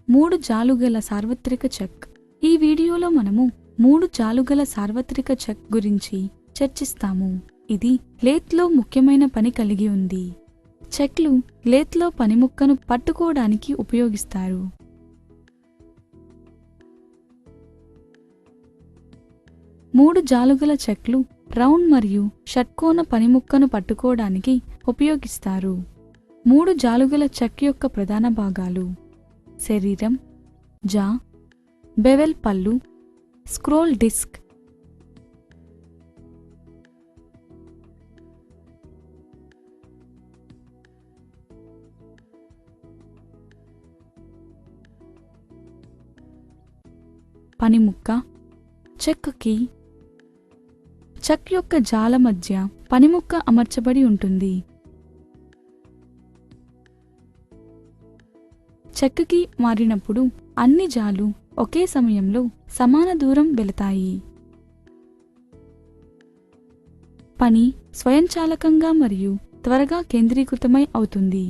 3 జాలుగల సార్వత్రిక చెక్. ఈ వీడియోలో మనము 3 జాలుగల సార్వత్రిక చెక్ గురించి చర్చిస్తాము. ఇది లేత్లో ముఖ్యమైన పని కలిగి ఉంది. చెక్లు లేత్లో పనిముక్కను పట్టుకోవడానికి ఉపయోగిస్తారు. మూడు జాలుగల చెక్లు రౌండ్ మరియు షట్కోణ పనిముక్కను పట్టుకోవడానికి ఉపయోగిస్తారు. 3 జాలుగల చెక్ యొక్క ప్రధాన భాగాలు: శరీరం, జా, బెవెల్ పళ్ళు, స్క్రోల్ డిస్క్. పనిముక్క, చెక్కి చెక్ యొక్క జాల మధ్య పనిముక్క అమర్చబడి ఉంటుంది. చెక్కి మారినప్పుడు అన్ని జాలు ఒకే సమయంలో సమాన దూరం వెళతాయి. పని స్వయంచాలకంగా మరియు త్వరగా కేంద్రీకృతమై అవుతుంది.